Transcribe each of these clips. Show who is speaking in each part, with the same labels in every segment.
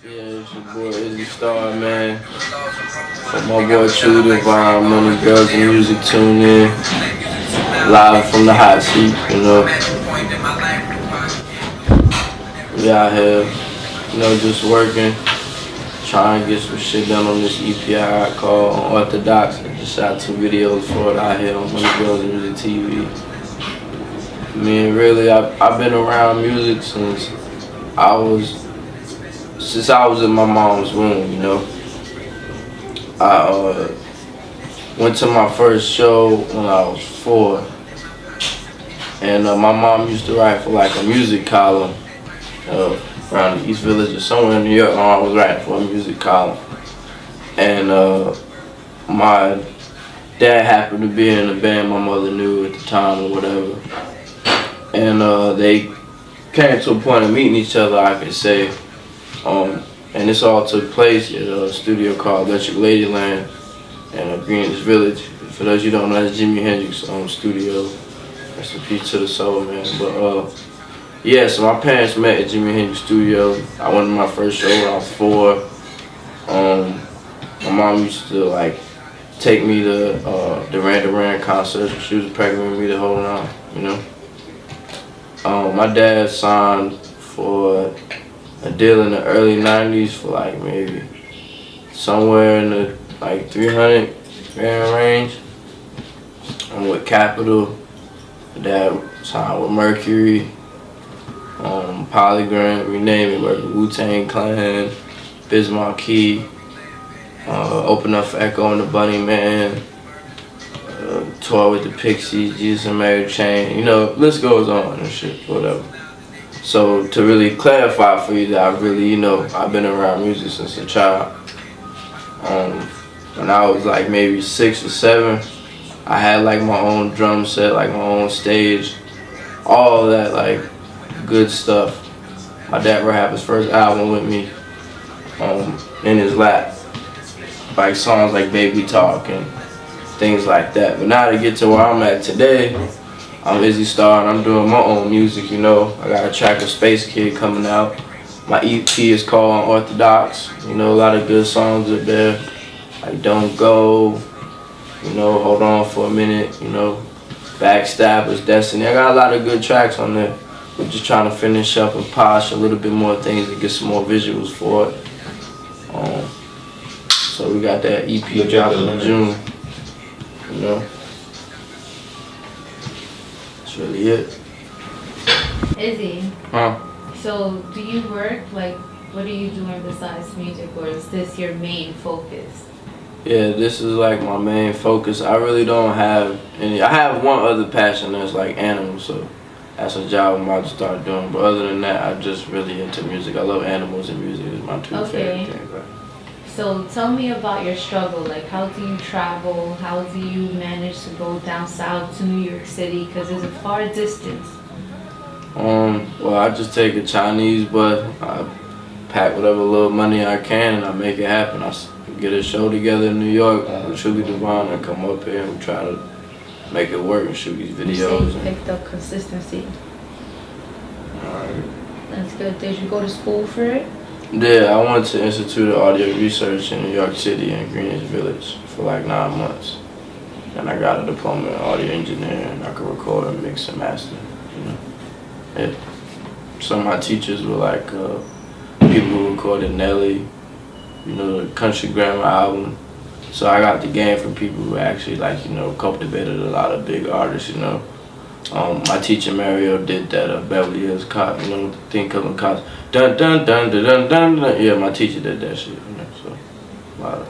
Speaker 1: Yeah, it's your boy Izzy Star, man. With my boy Truly Divine, Money Girls and Music tune in. Live from the hot seat, you know. We out here, just working. Trying to get some shit done on this EP I call Orthodox. I just shot 2 videos for it out here on Money Girls and Music TV. I mean, really, I've been around music I was since I was in my mom's womb, I went to my first show when I was 4, and my mom used to write for like a music column around the East Village or somewhere in New York. My mom was writing for a music column, and my dad happened to be in a band my mother knew at the time or whatever, and they came to a point of meeting each other, I could say. And this all took place at a studio called Electric Ladyland in Greenwich Village. For those you don't know, that's Jimi Hendrix studio. Rest in peace to the soul, man. But yeah, so my parents met at Jimi Hendrix studio. I went to my first show when I was 4. My mom used to like take me to Duran Duran concerts. She was pregnant with me the whole time, My dad signed for a deal in the early 90s for like maybe somewhere in the like 300 grand range. I'm with Capitol. Dad signed with Mercury, Polygram, you name it, worked with Wu-Tang Clan, Biz Markie, opened up for Echo and the Bunny Man, toured with the Pixies, Jesus and Mary Chain, list goes on and shit, whatever. So to really clarify for you that I really, I've been around music since a child. When I was like maybe 6 or 7, I had like my own drum set, like my own stage, all that like good stuff. My dad would have his first album with me in his lap, like songs like Baby Talk and things like that. But now to get to where I'm at today, I'm Izzy Star and I'm doing my own music, I got a track with Space Kid coming out. My EP is called Orthodox. A lot of good songs up there, like Don't Go, Hold On For A Minute, Backstabbers, Destiny. I got a lot of good tracks on there. We're just trying to finish up and polish a little bit more things and get some more visuals for it. So we got that EP dropping in June, That's really it.
Speaker 2: Izzy.
Speaker 1: Huh?
Speaker 2: So do you work? Like, what are you doing besides music, or is this your main focus?
Speaker 1: Yeah, this is like my main focus. I really don't have any. I have one other passion that's like animals, so that's a job I'm about to start doing. But other than that, I'm just really into music. I love animals and music. It's my two favorite things. Right?
Speaker 2: So tell me about your struggle. Like, how do you travel? How do you manage to go down south to New York City? Because it's a far distance.
Speaker 1: Well, I just take a Chinese bus. I pack whatever little money I can and I make it happen. I get a show together in New York with Truly Divine and come up here and we try to make it work and shoot these videos.
Speaker 2: You say you picked up consistency.
Speaker 1: Alright.
Speaker 2: That's good. Did you go to school for it?
Speaker 1: Yeah, I went to Institute of Audio Research in New York City in Greenwich Village for like 9 months. And I got a diploma in audio engineering and I could record and mix and master, Yeah. Some of my teachers were like people who recorded Nelly, the Country Grammar album. So I got the game from people who actually cultivated a lot of big artists, My teacher Mario did that Beverly Hills Cop, the thing called Cops. Dun dun dun dun dun dun dun. Yeah, my teacher did that shit, so a lot of,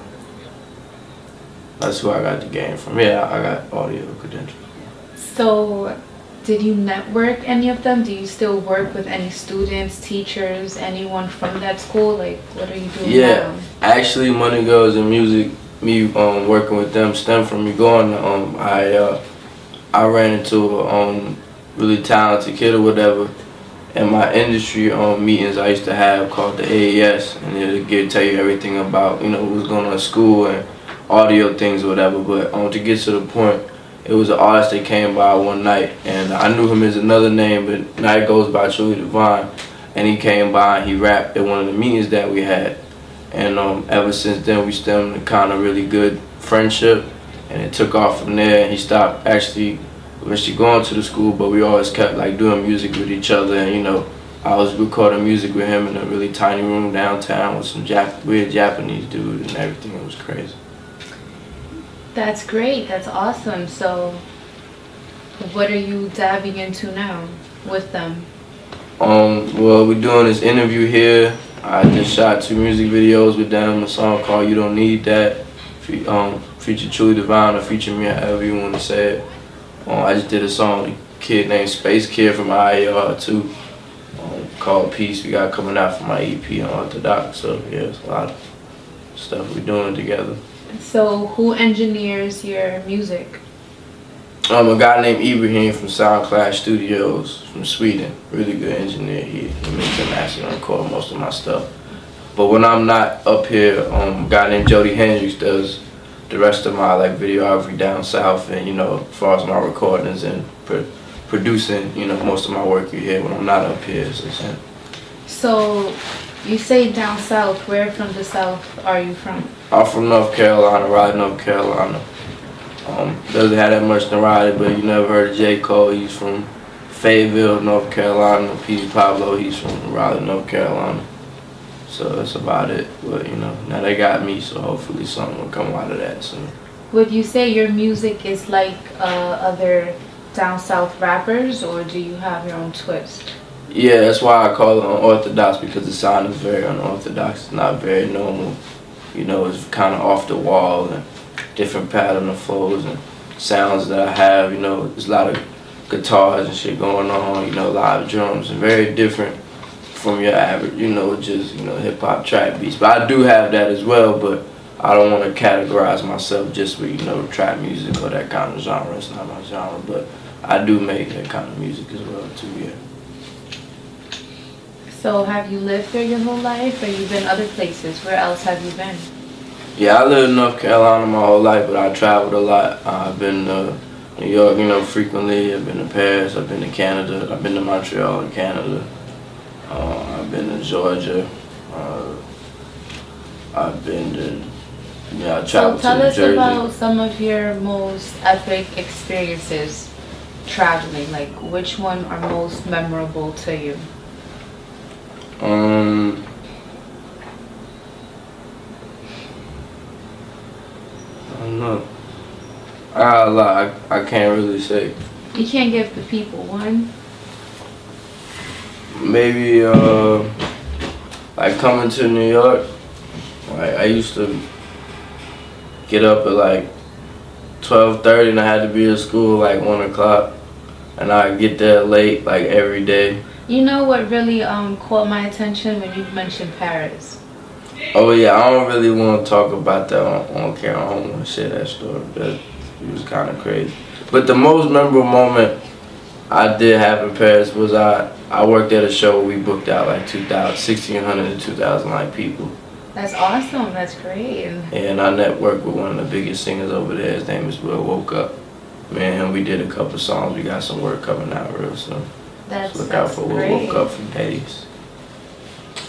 Speaker 1: that's who I got the game from. Yeah, I got audio credentials.
Speaker 2: So did you network any of them? Do you still work with any students, teachers, anyone from that school? Like, what are you doing now?
Speaker 1: Actually, Money Girls and Music, me working with them stemmed from me going. I ran into a really talented kid or whatever in my industry meetings I used to have called the AES, and it'll tell you everything about what's going on in school and audio things or whatever. But to get to the point, it was an artist that came by one night, and I knew him as another name, but now it goes by Truly Divine. and he came by and he rapped at one of the meetings that we had. And ever since then, we stemmed a kind of really good friendship, and it took off from there. He stopped actually going to the school, but we always kept like doing music with each other. And you know, I was recording music with him in a really tiny room downtown with some weird Japanese dude and everything. It was crazy.
Speaker 2: That's great. That's awesome. So, what are you diving into now with them?
Speaker 1: Well, we're doing this interview here. I just shot 2 music videos with them. A song called "You Don't Need That," feature Truly Divine, or feature me, however you want to say it. I just did a song with a kid named Space Kid from IAR too, called Peace. We got coming out from my EP on Orthodox. So yeah, it's a lot of stuff we're doing together.
Speaker 2: So who engineers your music?
Speaker 1: A guy named Ibrahim from SoundCloud Studios from Sweden. Really good engineer. He makes a master and record most of my stuff. But when I'm not up here, a guy named Jody Hendricks does the rest of my like videography down south, and you know, as far as my recordings and producing, you know, most of my work you hear when I'm not up here.
Speaker 2: So you say down south. Where from the south are you from?
Speaker 1: I'm from North Carolina, Raleigh, North Carolina. Doesn't have that much notoriety, but you never heard of J. Cole. He's from Fayetteville, North Carolina. P. Pablo, he's from Raleigh, North Carolina. So that's about it. But you know, now they got me, so hopefully something will come out of that soon.
Speaker 2: Would you say your music is like other down south rappers, or do you have your own twist?
Speaker 1: Yeah, that's why I call it unorthodox, because the sound is very unorthodox. It's not very normal. You know, it's kind of off the wall and different pattern of flows and sounds that I have. You know, there's a lot of guitars and shit going on. You know, live drums, and very different from your average, you know, just, you know, hip hop trap beats. But I do have that as well, but I don't want to categorize myself just with, you know, trap music or that kind of genre. It's not my genre, but I do make that kind of music as well too, yeah.
Speaker 2: So have you lived there your whole life, or you been other places? Where else have you been?
Speaker 1: Yeah, I lived in North Carolina my whole life, but I traveled a lot. I've been to New York, you know, frequently. I've been to Paris. I've been to Canada. I've been to Montreal in Canada. I've been to Georgia. I've been to, yeah, I traveled to New Jersey.
Speaker 2: So tell us about some of your most epic experiences traveling. Like, which one are most memorable to you?
Speaker 1: I don't know. I got a lot. I can't really say.
Speaker 2: You can't give the people one?
Speaker 1: Maybe like coming to New York. Like I used to get up at like 12:30 and I had to be at school like 1 o'clock, and I'd get there late like every day.
Speaker 2: You know what really caught my attention when you mentioned Paris?
Speaker 1: Oh yeah, I don't really want to talk about that on camera. I don't want to share that story. That it was kind of crazy. But the most memorable moment I did have in Paris was I worked at a show where we booked out like 1,600 to 2,000 like people.
Speaker 2: That's awesome. That's great.
Speaker 1: And I networked with one of the biggest singers over there. His name is Will Woke Up. Me and him, we did a couple songs. We got some work coming out real soon.
Speaker 2: That's
Speaker 1: so look out for
Speaker 2: great.
Speaker 1: Will Woke Up from Days.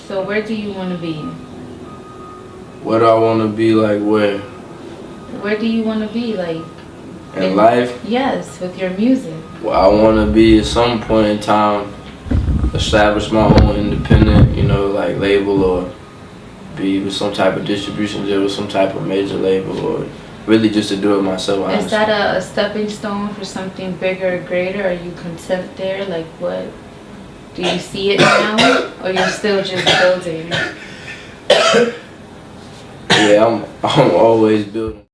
Speaker 2: So where do you want to be?
Speaker 1: What do I want to be like where?
Speaker 2: Where do you want to be like?
Speaker 1: In life?
Speaker 2: Yes, with your music.
Speaker 1: Well, I want to be at some point in time, establish my own independent, you know, like label, or be with some type of distribution deal with some type of major label, or really just to do it myself.
Speaker 2: Is that a stepping stone for something bigger or greater? Are you content there? Like what? Do you see it now? Or you're still just building?
Speaker 1: Yeah, I'm always building.